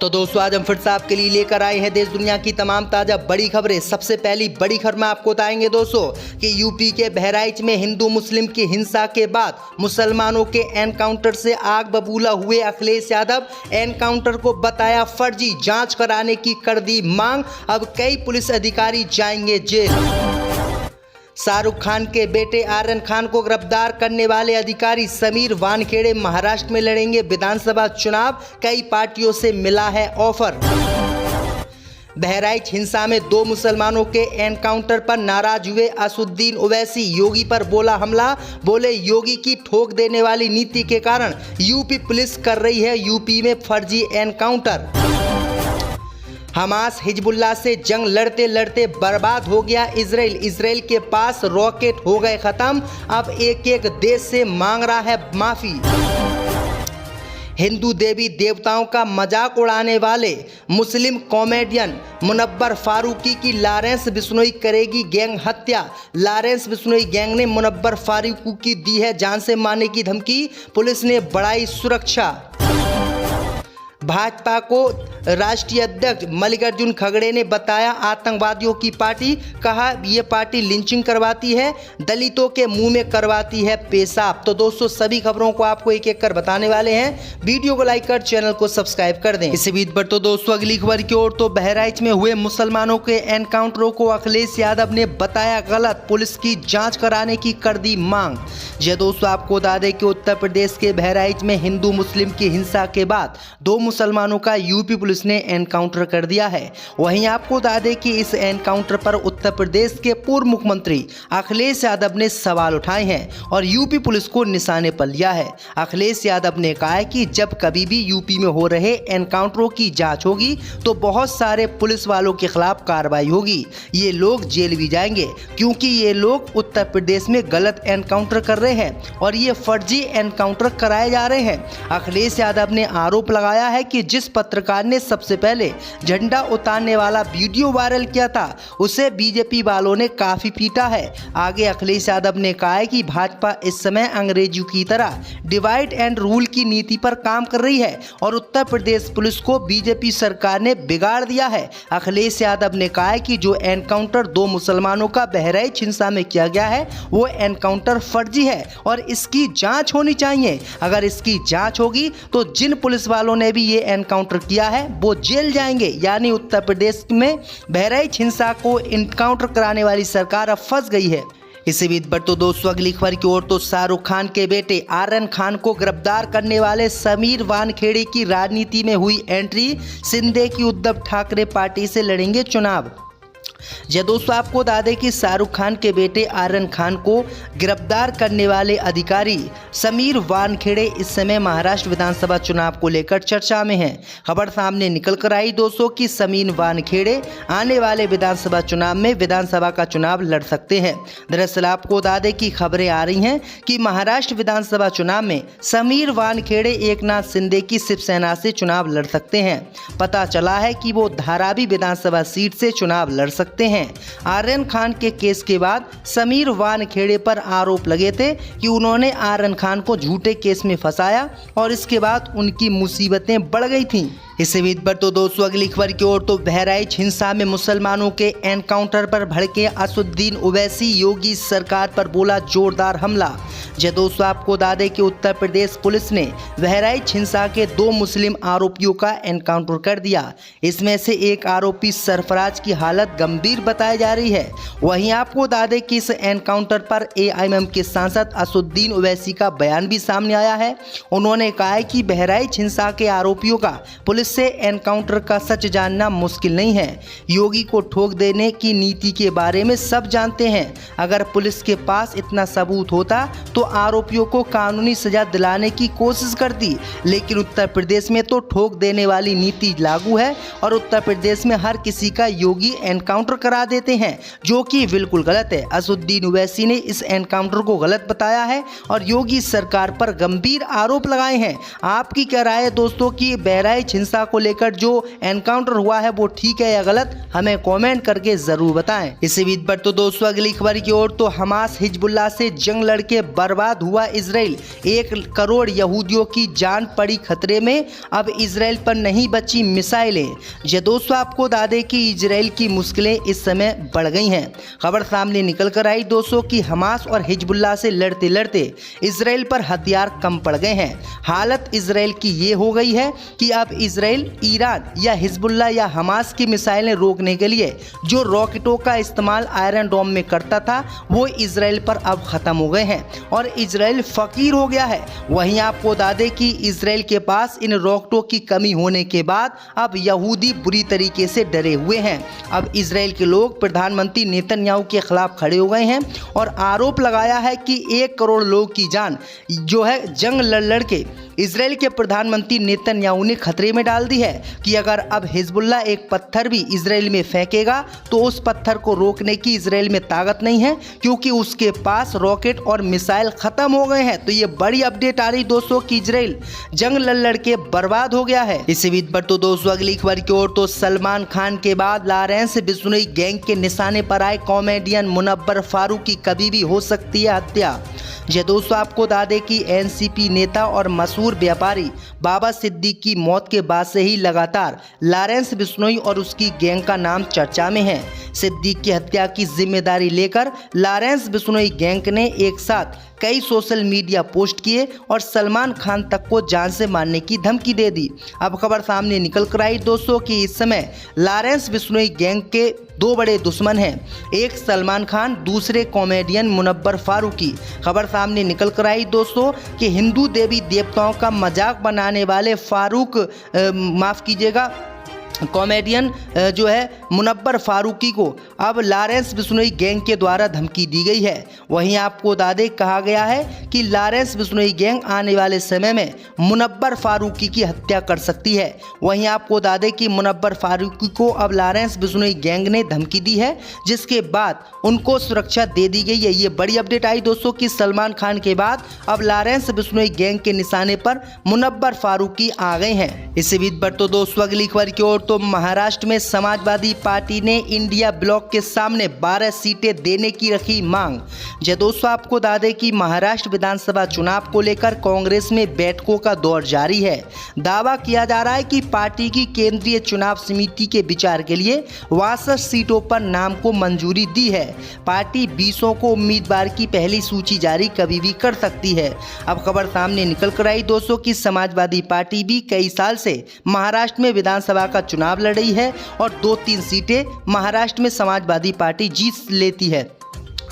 तो दोस्तों आज हम फिर से आपके लिए लेकर आए हैं देश दुनिया की तमाम ताजा बड़ी खबरें। सबसे पहली बड़ी खबर में आपको बताएंगे दोस्तों कि यूपी के बहराइच में हिंदू मुस्लिम की हिंसा के बाद मुसलमानों के एनकाउंटर से आग बबूला हुए अखिलेश यादव एनकाउंटर को बताया फर्जी, जांच कराने की कर दी मांग। अब कई पुलिस अधिकारी जाएंगे जेल। शाहरुख खान के बेटे आर्यन खान को गिरफ्तार करने वाले अधिकारी समीर वानखेड़े महाराष्ट्र में लड़ेंगे विधानसभा चुनाव, कई पार्टियों से मिला है ऑफर। बहराइच हिंसा में 2 मुसलमानों के एनकाउंटर पर नाराज हुए असुद्दीन ओवैसी, योगी पर बोला हमला, बोले योगी की ठोक देने वाली नीति के कारण यूपी पुलिस कर रही है यूपी में फर्जी एनकाउंटर। हमास हिजबुल्लाह से जंग लड़ते लड़ते बर्बाद हो गया इजराइल के पास रॉकेट हो गए खत्म, अब एक एक देश से मांग रहा है माफी। हिंदू देवी देवताओं का मजाक उड़ाने वाले मुस्लिम कॉमेडियन मुनव्वर फारूकी की लॉरेंस बिश्नोई करेगी गैंग हत्या। लॉरेंस बिश्नोई गैंग ने मुनव्वर फारूकी की दी है जान से मारने की धमकी, पुलिस ने बढ़ाई सुरक्षा। भाजपा को राष्ट्रीय अध्यक्ष मल्लिकार्जुन खड़गे ने बताया आतंकवादियों की पार्टी, कहा यह पार्टी लिंचिंग करवाती है, दलितों के मुंह में करवाती है पेशाब। तो दोस्तों सभी खबरों को आपको एक एक कर बताने वाले हैं, वीडियो को लाइक कर चैनल को सब्सक्राइब कर दें। इसी बीच पर तो दोस्तों अगली खबर की ओर, तो बहराइच में हुए मुसलमानों के एनकाउंटरों को अखिलेश यादव ने बताया गलत, पुलिस की जाँच कराने की कर दी मांग। जी दोस्तों आपको बता दें कि उत्तर प्रदेश के बहराइच में हिंदू मुस्लिम की हिंसा के बाद 2 मुसलमानों का यूपी पुलिस ने एनकाउंटर कर दिया है। वहीं आपको बता दें कि इस एनकाउंटर पर उत्तर प्रदेश के पूर्व मुख्यमंत्री अखिलेश यादव ने सवाल उठाए हैं और यूपी पुलिस को निशाने पर लिया है। अखिलेश यादव ने कहा है कि जब कभी भी यूपी में हो रहे एनकाउंटरों की जांच होगी तो बहुत सारे पुलिस वालों के खिलाफ कार्रवाई होगी, ये लोग जेल भी जाएंगे क्योंकि ये लोग उत्तर प्रदेश में गलत एनकाउंटर कर रहे हैं और ये फर्जी एनकाउंटर कराए जा रहे हैं। अखिलेश यादव ने आरोप लगाया है कि जिस पत्रकार ने सबसे पहले झंडा उतारने वाला वीडियो वायरल किया था उसे बीजेपी वालों ने काफी पीटा है। आगे अखिलेश यादव ने कहा है कि भाजपा इस समय अंग्रेजों की तरह डिवाइड एंड रूल की नीति पर काम कर रही है और उत्तर प्रदेश पुलिस को बीजेपी सरकार ने बिगाड़ दिया है। अखिलेश यादव ने कहा है कि जो एनकाउंटर 2 मुसलमानों का बहराइच हिंसा में किया गया है वो एनकाउंटर फर्जी है और इसकी जांच होनी चाहिए। अगर इसकी जांच होगी तो जिन पुलिस वालों ने भी ये एनकाउंटर किया है वो जेल जाएंगे। यानी उत्तर प्रदेश में बहराइच हिंसा को एनकाउंटर कराने वाली सरकार अब फंस गई है। इसी बीच पर तो दोस्तों अगली खबर की ओर, तो शाहरुख खान के बेटे आर्यन खान को गिरफ्तार करने वाले समीर वानखेड़े की राजनीति में हुई एंट्री, शिंदे की उद्धव ठाकरे पार्टी से लड़ेंगे चुनाव। जी दोस्तों आपको बता दें कि शाहरुख खान के बेटे आर्यन खान को गिरफ्तार करने वाले अधिकारी समीर वानखेड़े इस समय महाराष्ट्र विधानसभा चुनाव को लेकर चर्चा में हैं। खबर सामने निकल कर आई दोस्तों कि समीर वानखेड़े आने वाले विधानसभा चुनाव में विधानसभा का चुनाव लड़ सकते हैं। दरअसल आपको बता दें कि खबरें आ रही हैं कि महाराष्ट्र विधानसभा चुनाव में समीर वानखेड़े एकनाथ शिंदे की शिवसेना से चुनाव लड़ सकते हैं। पता चला है कि वो धारावी विधानसभा सीट से चुनाव लड़ सकते हैं। आर्यन खान के केस के बाद समीर वानखेड़े पर आरोप लगे थे कि उन्होंने आर्यन खान को झूठे केस में फंसाया और इसके बाद उनकी मुसीबतें बढ़ गई थीं। इसी बीच पर तो दोस्तों अगली खबर की ओर, तो बहराइच हिंसा में मुसलमानों के एनकाउंटर पर भड़के असुद्दीन ओवैसी, योगी सरकार पर बोला जोरदार हमला। जी दोस्तों आपको बता दें कि उत्तर प्रदेश पुलिस ने बहराइच हिंसा के 2 मुस्लिम आरोपियों का एनकाउंटर कर दिया। इसमें से एक आरोपी सरफराज की हालत गंभीर बताई जा रही है। वहीं आपको बता दें कि इस एनकाउंटर पर AIM के सांसद असुद्दीन ओवैसी का बयान भी सामने आया है। उन्होंने कहा है कि बहराइच हिंसा के आरोपियों का पुलिस से एनकाउंटर का सच जानना मुश्किल नहीं है। योगी को ठोक देने की नीति के बारे में सब जानते हैं। अगर पुलिस के पास इतना सबूत होता तो आरोपियों को कानूनी सजा दिलाने की कोशिश करती, लेकिन उत्तर प्रदेश में तो ठोक देने वाली नीति लागू है और उत्तर प्रदेश में हर किसी का योगी एनकाउंटर करा देते हैं, जो कि बिल्कुल गलत है। असुद्दीन ओवैसी ने इस एनकाउंटर को गलत बताया है और योगी सरकार पर गंभीर आरोप लगाए हैं। आपकी क्या राय है दोस्तों कि बहराइच हिंसा हिंसा को लेकर जो एनकाउंटर हुआ है वो ठीक है या गलत, हमें कमेंट करके जरूर बताएं। इसी बीच पर तो दोस्तों अगली खबर की ओर तो हमास हिजबुल्लाह से जंग लड़के बर्बाद हुआ इजराइल, 1 करोड़ यहूदियों की जान पड़ी खतरे में, अब इजराइल पर नहीं बची मिसाइलें। ये दोस्तों आपको बता दें कि इजराइल की मुश्किलें इस समय बढ़ गई हैं। खबर सामने निकल कर आई दोस्तों कि हमास और हिजबुल्लाह से लड़ते लड़ते इजराइल पर हथियार कम पड़ गए हैं। हालत इजराइल की ये हो गई है कि अब इजराइल ईरान या हिजबुल्लाह या हमास की मिसाइलें रोकने के लिए जो रॉकेटों का इस्तेमाल आयरन डोम में करता था वो इजराइल पर अब ख़त्म हो गए हैं और इजराइल फ़कीर हो गया है। वहीं आपको बता दें कि इजराइल के पास इन रॉकेटों की कमी होने के बाद अब यहूदी बुरी तरीके से डरे हुए हैं। अब इजराइल के लोग प्रधानमंत्री नेतन्याहू के खिलाफ खड़े हो गए हैं और आरोप लगाया है कि 1 करोड़ लोगों की जान जो है जंग लड़ के इजराइल के प्रधानमंत्री नेतन्याहू ने खतरे में डाल दी है कि अगर अब हिजबुल्लाह एक पत्थर भी इजराइल में फेंकेगा तो उस पत्थर को रोकने की इजराइल में ताकत नहीं है क्योंकि उसके पास रॉकेट और मिसाइल खत्म हो गए हैं। तो ये बड़ी अपडेट आ रही दोस्तों कि इजराइल जंग लड़ के बर्बाद हो गया है। इसी बीच पर तो दोस्तों अगली खबर की ओर तो सलमान खान के बाद लॉरेंस बिश्नोई गैंग के निशाने पर आए कॉमेडियन मुनव्वर फारूक की कभी भी हो सकती है हत्या। ये दोस्तों आपको बता दें कि एनसीपी नेता और मशहूर व्यापारी बाबा सिद्दीक की मौत के बाद से ही लगातार लॉरेंस बिश्नोई और उसकी गैंग का नाम चर्चा में है। सिद्दीक की हत्या की जिम्मेदारी लेकर लॉरेंस बिश्नोई गैंग ने एक साथ कई सोशल मीडिया पोस्ट किए और सलमान खान तक को जान से मारने की धमकी दे दी। अब खबर सामने निकल कर आई दोस्तों कि इस समय लॉरेंस बिश्नोई गैंग के 2 बड़े दुश्मन हैं, एक सलमान खान, दूसरे कॉमेडियन मुनव्वर फारूकी। खबर सामने निकल कर आई दोस्तों कि हिंदू देवी देवताओं का मजाक बनाने वाले माफ़ कीजिएगा कॉमेडियन जो है मुनव्वर फारूकी को अब लॉरेंस बिश्नोई गैंग के द्वारा धमकी दी गई है। वहीं आपको दादे कहा गया है कि लॉरेंस बिश्नोई गैंग आने वाले समय में मुनव्वर फारूकी की हत्या कर सकती है। वहीं आपको दादे कि मुनव्वर फारूकी को अब लॉरेंस बिश्नोई गैंग ने धमकी दी है जिसके बाद उनको सुरक्षा दे दी गई है। ये बड़ी अपडेट आई दोस्तों कि सलमान खान के बाद अब लॉरेंस बिश्नोई गैंग के निशाने पर मुनव्वर फारूकी आ गए हैं। इसी बीच पर तो दोस्तों अगली खबर की ओर तो महाराष्ट्र में समाजवादी पार्टी ने इंडिया ब्लॉक के सामने 12 सीटें देने की रखी मांग। जो दोस्तों आपको बता दें कि महाराष्ट्र विधानसभा चुनाव को लेकर कांग्रेस में बैठकों का दौर जारी है। दावा किया जा रहा है कि पार्टी की केंद्रीय चुनाव समिति के विचार के लिए 62 सीटों पर नाम को मंजूरी दी है। पार्टी 20 को उम्मीदवार की पहली सूची जारी कभी भी कर सकती है। अब खबर सामने निकल कर आई दोस्तों कि समाजवादी पार्टी भी कई साल से महाराष्ट्र में विधानसभा का चुनाव लड़ रही है और 2-3 सीटें महाराष्ट्र में समाजवादी पार्टी जीत लेती है।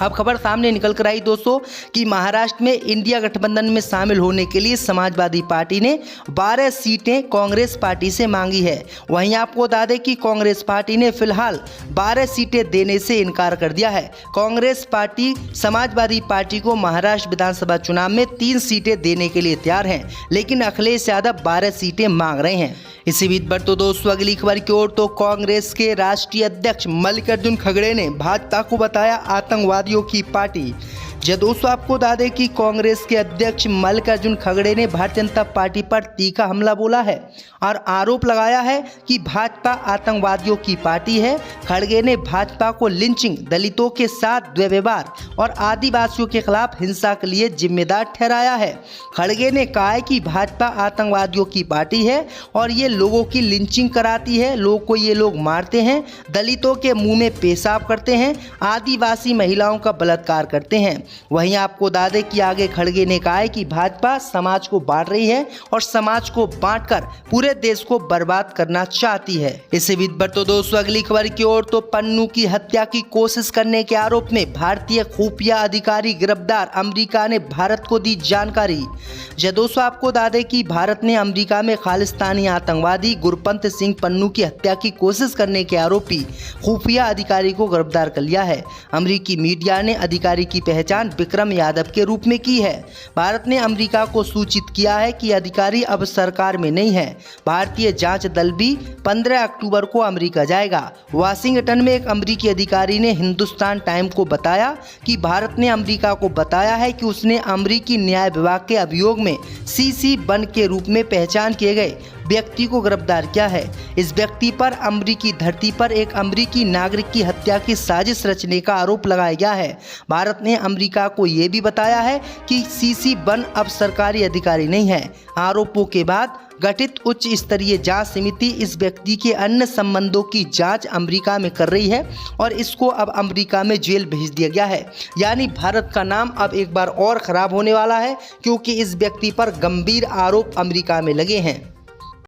अब खबर सामने निकल कर आई दोस्तों कि महाराष्ट्र में इंडिया गठबंधन में शामिल होने के लिए समाजवादी पार्टी ने 12 सीटें कांग्रेस पार्टी से मांगी है। वहीं आपको बता दें कि कांग्रेस पार्टी ने फिलहाल 12 सीटें देने से इनकार कर दिया है। कांग्रेस पार्टी समाजवादी पार्टी को महाराष्ट्र विधानसभा चुनाव में 3 सीटें देने के लिए तैयार हैं, लेकिन अखिलेश यादव 12 सीटें मांग रहे हैं। इसी बीच पर तो दोस्तों अगली खबर की ओर तो कांग्रेस के राष्ट्रीय अध्यक्ष मल्लिकार्जुन खड़गे ने भाजपा को बताया आतंकवादियों की पार्टी। जो दोस्तों आपको बता दें कि कांग्रेस के अध्यक्ष मल्लिकार्जुन खड़गे ने भारतीय जनता पार्टी पर तीखा हमला बोला है और आरोप लगाया है कि भाजपा आतंकवादियों की पार्टी है। खड़गे ने भाजपा को लिंचिंग, दलितों के साथ दुर्व्यवहार और आदिवासियों के खिलाफ हिंसा के लिए जिम्मेदार ठहराया है। खड़गे ने कहा है कि भाजपा आतंकवादियों की पार्टी है और ये लोगों की लिंचिंग कराती है, लोगों को ये लोग मारते हैं, दलितों के मुंह में पेशाब करते हैं, आदिवासी महिलाओं का बलात्कार करते हैं। वहीं आपको बता दें कि आगे खड़गे ने कहा है कि भाजपा समाज को बांट रही है और समाज को बांटकर पूरे देश को बर्बाद करना चाहती है। इसी बीच पर तो दोस्तों अगली खबर की ओर तो पन्नू की हत्या की कोशिश करने के आरोप में भारतीय खुफिया अधिकारी गिरफ्तार, अमेरिका ने भारत को दी जानकारी। जो दोस्तों आपको बता दें कि भारत ने अमेरिका में खालिस्तानी आतंकवादी गुरपंत सिंह पन्नू की हत्या की कोशिश करने के आरोपी खुफिया अधिकारी को गिरफ्तार कर लिया है। अमेरिकी मीडिया ने अधिकारी की पहचान विक्रम यादव के रूप में की है। भारत ने अमेरिका को सूचित किया है कि अधिकारी अब सरकार में नहीं है। भारतीय जांच दल भी 15 अक्टूबर को अमेरिका जाएगा। वाशिंगटन में एक अमेरिकी अधिकारी ने हिंदुस्तान टाइम को बताया कि भारत ने अमेरिका को बताया है कि उसने अमेरिकी न्याय विभाग के अभियोग में CC1 के रूप में पहचान किए गए व्यक्ति को गिरफ्तार किया है। इस व्यक्ति पर अमेरिकी धरती पर एक अमेरिकी नागरिक की हत्या की साजिश रचने का आरोप लगाया गया है। भारत ने अमेरिका को ये भी बताया है कि CC-1 अब सरकारी अधिकारी नहीं है। आरोपों के बाद गठित उच्च स्तरीय जांच समिति इस व्यक्ति के अन्य संबंधों की जांच अमेरिका में कर रही है और इसको अब अमेरिका में जेल भेज दिया गया है। यानी भारत का नाम अब एक बार और खराब होने वाला है, क्योंकि इस व्यक्ति पर गंभीर आरोप अमेरिका में लगे हैं।